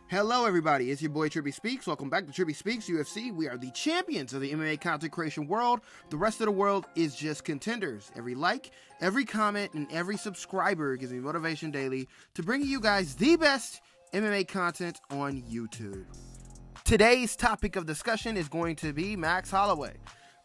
Hello everybody, it's your boy Trippy Speaks. Welcome back to Trippy Speaks UFC. We are the champions of the MMA content creation world. The rest of the world is just contenders. Every like, every comment, and every subscriber gives me motivation daily to bring you guys the best MMA content on YouTube. Today's topic of discussion is going to be Max Holloway.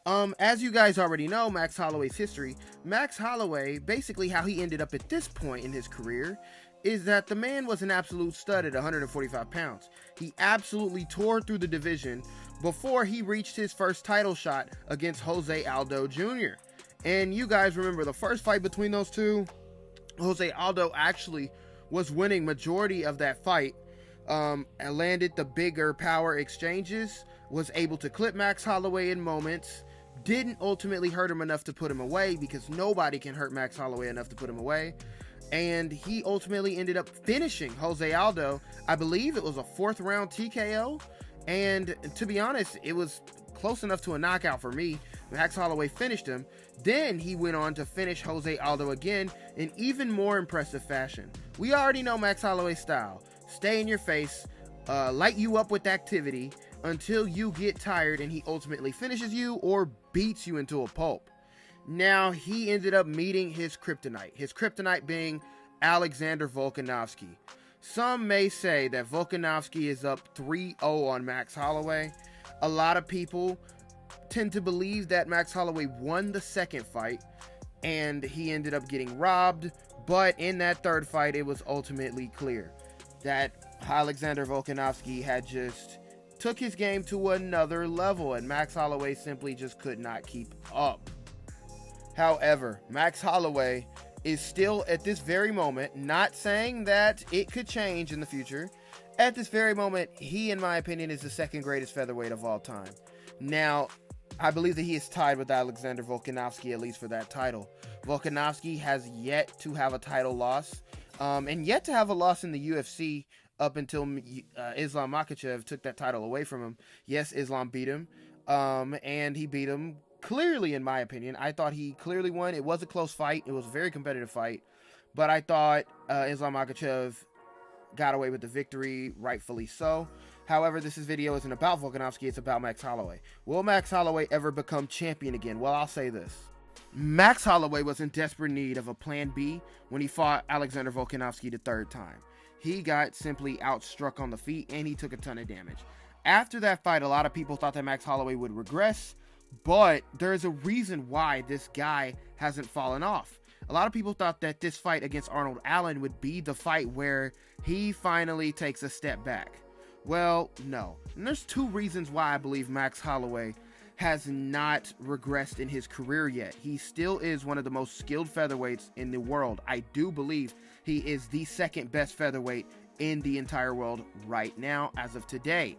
As you guys already know, Max Holloway's history. Max Holloway, basically how he ended up at this point in his career, is that the man was an absolute stud at 145 pounds. He absolutely tore through the division before he reached his first title shot against Jose Aldo Jr. And you guys remember the first fight between those two? Jose Aldo actually was winning majority of that fight, and landed the bigger power exchanges, was able to clip Max Holloway in moments, didn't ultimately hurt him enough to put him away because nobody can hurt Max Holloway enough to put him away. And he ultimately ended up finishing Jose Aldo. I believe it was a 4th round TKO. And to be honest, it was close enough to a knockout for me. Max Holloway finished him. Then he went on to finish Jose Aldo again in even more impressive fashion. We already know Max Holloway's style. Stay in your face, light you up with activity until you get tired and he ultimately finishes you or beats you into a pulp. Now, he ended up meeting his kryptonite being Alexander Volkanovski. Some may say that Volkanovski is up 3-0 on Max Holloway. A lot of people tend to believe that Max Holloway won the second fight and he ended up getting robbed, but in that third fight, it was ultimately clear that Alexander Volkanovski had just took his game to another level and Max Holloway simply just could not keep up. However, Max Holloway is still at this very moment, not saying that it could change in the future. At this very moment, he, in my opinion, is the second greatest featherweight of all time. Now, I believe that he is tied with Alexander Volkanovski, at least for that title. Volkanovski has yet to have a title loss, and yet to have a loss in the UFC up until Islam Makhachev took that title away from him. Yes, Islam beat him, and he beat him clearly, in my opinion. I thought he clearly won. It was a close fight. It was a very competitive fight. But I thought Islam Makhachev got away with the victory, rightfully so. However, this video isn't about Volkanovski. It's about Max Holloway. Will Max Holloway ever become champion again? Well, I'll say this. Max Holloway was in desperate need of a plan B when he fought Alexander Volkanovski the third time. He got simply outstruck on the feet, and he took a ton of damage. After that fight, a lot of people thought that Max Holloway would regress, but there's a reason why this guy hasn't fallen off. A lot of people thought that this fight against Arnold Allen would be the fight where he finally takes a step back. Well, no. And there's two reasons why I believe Max Holloway has not regressed in his career yet. He still is one of the most skilled featherweights in the world. I do believe he is the second best featherweight in the entire world right now as of today.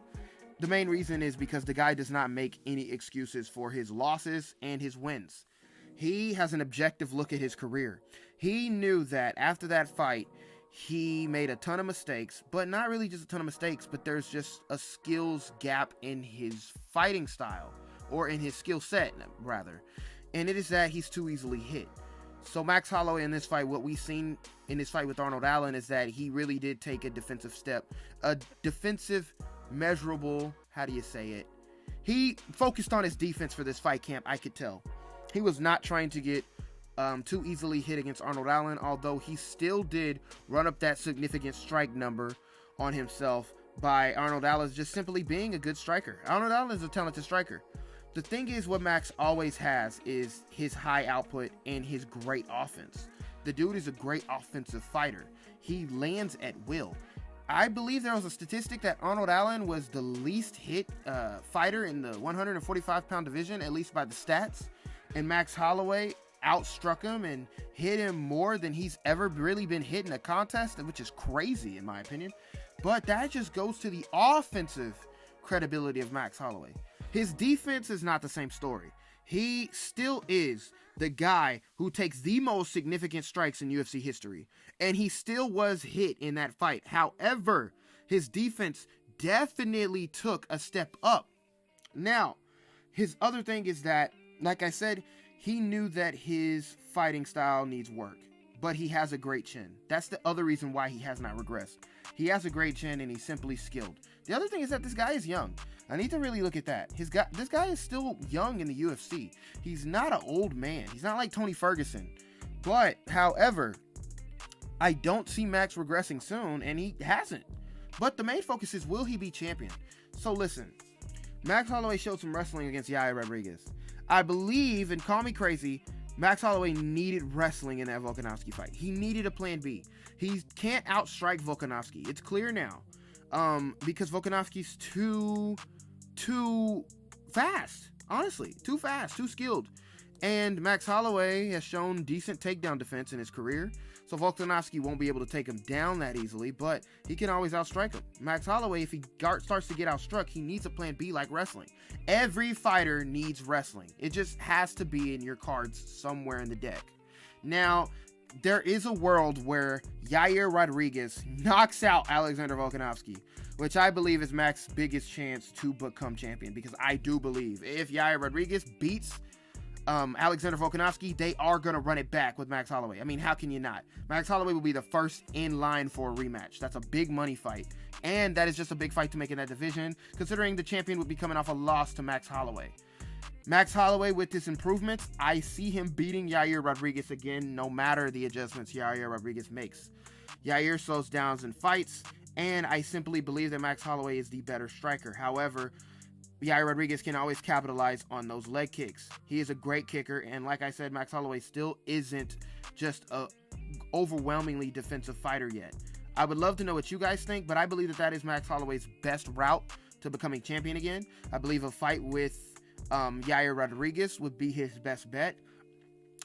The main reason is because the guy does not make any excuses for his losses and his wins. He has an objective look at his career. He knew that after that fight, he made a ton of mistakes, but not really just a ton of mistakes, but there's just a skills gap in his fighting style, or in his skill set, rather. And it is that he's too easily hit. So Max Holloway in this fight, what we've seen in this fight with Arnold Allen is that he really did take a defensive step, a defensive measurable, how do you say it? He focused on his defense for this fight camp, I could tell. He was not trying to get too easily hit against Arnold Allen, although he still did run up that significant strike number on himself by Arnold Allen just simply being a good striker. Arnold Allen is a talented striker. The thing is, what Max always has is his high output and his great offense. The dude is a great offensive fighter. He lands at will. I believe there was a statistic that Arnold Allen was the least hit fighter in the 145-pound division, at least by the stats. And Max Holloway outstruck him and hit him more than he's ever really been hit in a contest, which is crazy in my opinion. But that just goes to the offensive credibility of Max Holloway. His defense is not the same story. He still is the guy who takes the most significant strikes in UFC history, and he still was hit in that fight. However, his defense definitely took a step up. Now, his other thing is that, like I said, he knew that his fighting style needs work. but he has a great chin. That's the other reason why he has not regressed. He has a great chin, and he's simply skilled. The other thing is that this guy is young. I need to really look at that. This guy is still young in the UFC. He's not an old man. He's not like Tony Ferguson. But, however, I don't see Max regressing soon, and he hasn't. But the main focus is, will he be champion? So listen, Max Holloway showed some wrestling against Yair Rodriguez. I believe, and call me crazy, Max Holloway needed wrestling in that Volkanovski fight. He needed a plan B. He can't outstrike Volkanovski. It's clear now. Because Volkanovski's too fast. Honestly, too fast, too skilled. And Max Holloway has shown decent takedown defense in his career. So Volkanovski won't be able to take him down that easily, but he can always outstrike him. Max Holloway, if he starts to get outstruck, he needs a plan B like wrestling. Every fighter needs wrestling. It just has to be in your cards somewhere in the deck. Now, there is a world where Yair Rodriguez knocks out Alexander Volkanovski, which I believe is Max's biggest chance to become champion, because I do believe if Yair Rodriguez beats Alexander Volkanovski, they are going to run it back with Max Holloway. I mean, how can you not? Max Holloway will be the first in line for a rematch. That's a big money fight. And that is just a big fight to make in that division, considering the champion would be coming off a loss to Max Holloway. Max Holloway, with his improvements, I see him beating Yair Rodriguez again, no matter the adjustments Yair Rodriguez makes. Yair slows down in fights, and I simply believe that Max Holloway is the better striker. However, Yair Rodriguez can always capitalize on those leg kicks. He is a great kicker, and like I said, Max Holloway still isn't just a overwhelmingly defensive fighter yet. I would love to know what you guys think, but I believe that is Max Holloway's best route to becoming champion again. I believe a fight with Yair Rodriguez would be his best bet.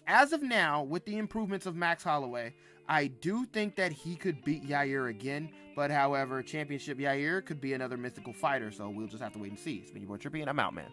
As of now, with the improvements of Max Holloway, I do think that he could beat Yair again, but however, Championship Yair could be another mythical fighter, so we'll just have to wait and see. It's been your boy Trippy, and I'm out, man.